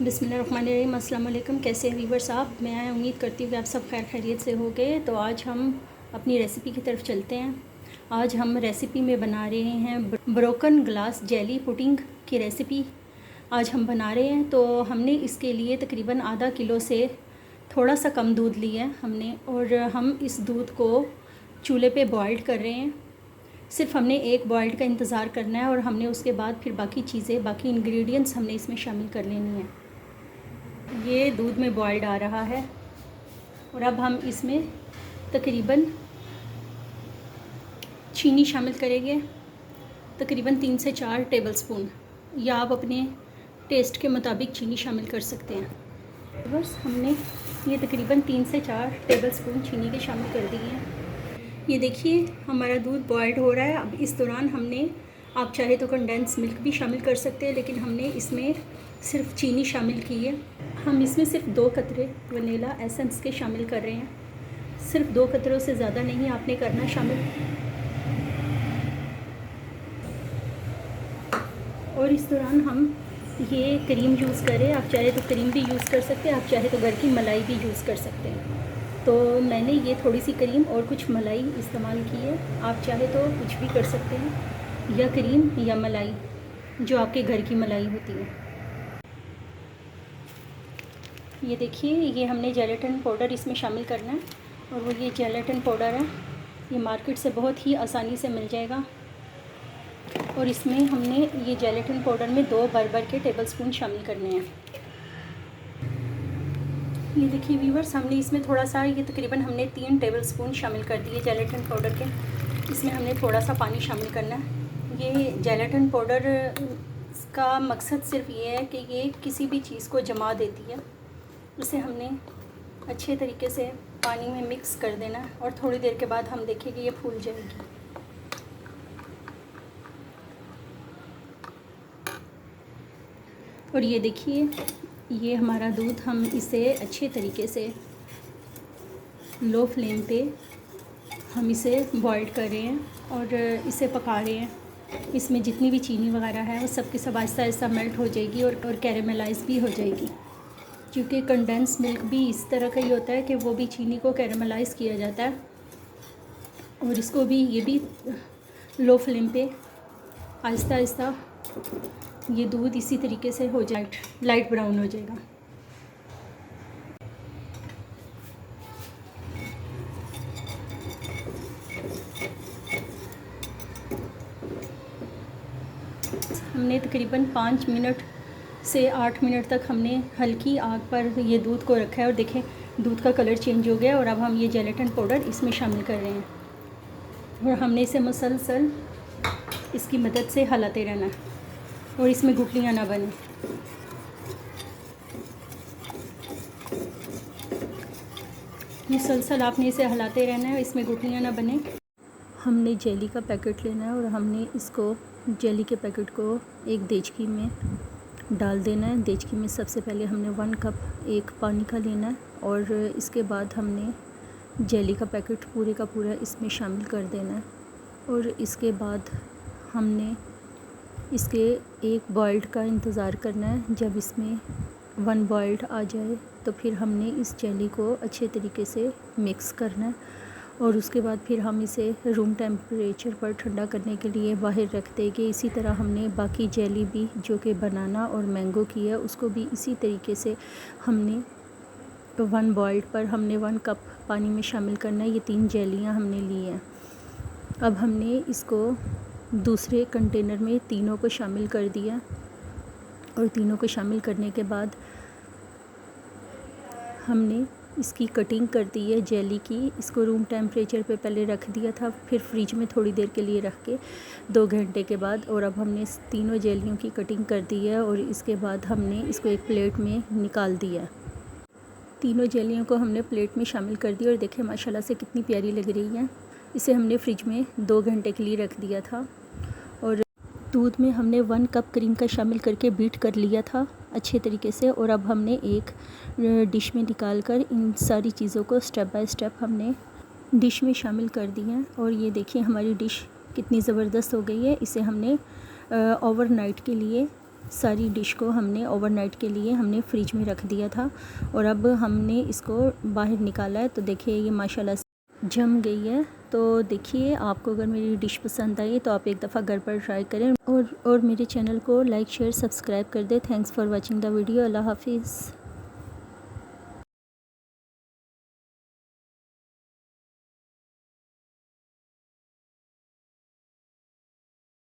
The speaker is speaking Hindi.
बिस्मिल्लाहिर्रहमानिर्रहीम। अस्सलाम वालेकुम। कैसे हैं व्यूअर्स आप? मैं उम्मीद करती हूँ कि आप सब खैर खैरियत से हो गए। तो आज हम अपनी रेसिपी की तरफ चलते हैं। आज हम रेसिपी में बना रहे हैं ब्रोकन ग्लास जेली पुडिंग की रेसिपी आज हम बना रहे हैं। तो हमने इसके लिए तकरीबन आधा किलो से थोड़ा सा कम दूध लिया है हमने, और हम इस दूध को चूल्हे पे बॉइल्ड कर रहे हैं। सिर्फ हमने एक बॉइल्ड का इंतज़ार करना है और हमने उसके बाद फिर बाकी चीज़ें, बाकी इंग्रेडिएंट्स हमने इसमें शामिल कर लेनी है। ये दूध में बॉइल्ड आ रहा है और अब हम इसमें तकरीबन चीनी शामिल करेंगे, तकरीबन 3 से 4 टेबलस्पून, या आप अपने टेस्ट के मुताबिक चीनी शामिल कर सकते हैं। बस हमने ये तकरीबन 3 से 4 टेबलस्पून चीनी के शामिल कर दिए हैं। ये देखिए हमारा दूध बॉइल्ड हो रहा है। अब इस दौरान हमने, आप चाहे तो कंडेंस मिल्क भी शामिल कर सकते हैं, लेकिन हमने इसमें सिर्फ चीनी शामिल की है। हम इसमें सिर्फ 2 कतरे वनीला एसेंस के शामिल कर रहे हैं। सिर्फ 2 कतरों से ज़्यादा नहीं आपने करना शामिल। और इस दौरान हम ये क्रीम यूज़ करें। आप चाहे तो क्रीम भी यूज़ कर सकते हैं, आप चाहे तो घर की मलाई भी यूज़ कर सकते हैं। तो मैंने ये थोड़ी सी क्रीम और कुछ मलाई इस्तेमाल की है। आप चाहे तो कुछ भी कर सकते हैं, या क्रीम या मलाई, जो आपके घर की मलाई होती है। ये देखिए, ये हमने जेलेटिन पाउडर इसमें शामिल करना है, और वो ये जेलेटिन पाउडर है, ये मार्केट से बहुत ही आसानी से मिल जाएगा। और इसमें हमने ये जेलेटिन पाउडर में 2 भर के टेबलस्पून शामिल करने हैं। ये देखिए व्यूअर्स, हमने इसमें थोड़ा सा, ये तकरीबन हमने 3 टेबलस्पून शामिल कर दिए जेलेटिन पाउडर के। इसमें हमने थोड़ा सा पानी शामिल करना है। ये जेलेटिन पाउडर का मकसद सिर्फ ये है कि ये किसी भी चीज़ को जमा देती है। इसे हमने अच्छे तरीके से पानी में मिक्स कर देना है, और थोड़ी देर के बाद हम देखेंगे ये फूल जाएगी। और ये देखिए, ये हमारा दूध, हम इसे अच्छे तरीके से लो फ्लेम पे हम इसे बॉइल्ड कर रहे हैं और इसे पका रहे हैं। इसमें जितनी भी चीनी वगैरह है वो सब की सब आहिस्ता आहिस्ता मेल्ट हो जाएगी और कैरेमलाइज़ भी हो जाएगी, क्योंकि कंडेंस मिल्क भी इस तरह का ही होता है कि वो भी चीनी को कैरेमलाइज़ किया जाता है। और इसको भी, ये भी लो फ्लेम पे आहिस्ता आहिस्ता ये दूध इसी तरीके से हो जाए, लाइट ब्राउन हो जाएगा। हमने तकरीबन 5 मिनट से 8 मिनट तक हमने हल्की आग पर ये दूध को रखा है, और देखें दूध का कलर चेंज हो गया। और अब हम ये जेलेटिन पाउडर इसमें शामिल कर रहे हैं, और हमने इसे मुसलसल इसकी मदद से हिलाते रहना है, और इसमें गुठलियाँ ना बने। मुसलसल आपने इसे हिलाते रहना है, इसमें गुठलियाँ ना बने। हमने जेली का पैकेट लेना है, और हमने इसको, जेली के पैकेट को एक देचकी में डाल देना है। देचकी में सबसे पहले हमने 1 कप एक पानी का लेना है, और इसके बाद हमने जेली का पैकेट पूरे का पूरा इसमें शामिल कर देना है। और इसके बाद हमने इसके एक बॉइल्ड का इंतज़ार करना है। जब इसमें 1 बॉइल्ड आ जाए तो फिर हमने इस जेली को अच्छे तरीके से मिक्स करना है, और उसके बाद फिर हम इसे रूम टेम्परेचर पर ठंडा करने के लिए बाहर रख देंगे। इसी तरह हमने बाकी जेली भी, जो कि बनाना और मैंगो की है, उसको भी इसी तरीके से हमने 1 बॉइल्ड पर हमने 1 कप पानी में शामिल करना है। ये 3 जेलियाँ हमने ली हैं। अब हमने इसको दूसरे कंटेनर में तीनों को शामिल कर दिया, और तीनों को शामिल करने के बाद हमने इसकी कटिंग कर दी है जेली की। इसको रूम टेम्परेचर पे पहले रख दिया था, फिर फ्रिज में थोड़ी देर के लिए रख के 2 घंटे के बाद। और अब हमने इस तीनों जेलियों की कटिंग कर दी है, और इसके बाद हमने इसको एक प्लेट में निकाल दिया है। तीनों जेलियों को हमने प्लेट में शामिल कर दिया, और देखें माशाल्लाह से कितनी प्यारी लग रही है। इसे हमने फ्रिज में 2 घंटे के लिए रख दिया था, और दूध में हमने 1 कप क्रीम का शामिल करके बीट कर लिया था अच्छे तरीके से। और अब हमने एक डिश में निकाल कर इन सारी चीज़ों को स्टेप बाय स्टेप हमने डिश में शामिल कर दी हैं। और ये देखिए हमारी डिश कितनी ज़बरदस्त हो गई है। इसे हमने ओवरनाइट के लिए सारी डिश को हमने ओवरनाइट के लिए हमने फ्रिज में रख दिया था और अब हमने इसको बाहर निकाला है। तो देखिए ये माशाल्लाह से जम गई है। तो देखिए आपको अगर मेरी डिश पसंद आई तो आप एक दफ़ा घर पर ट्राई करें और मेरे चैनल को लाइक शेयर सब्सक्राइब कर दें। Thanks for watching the video. अल्लाह हाफिज़।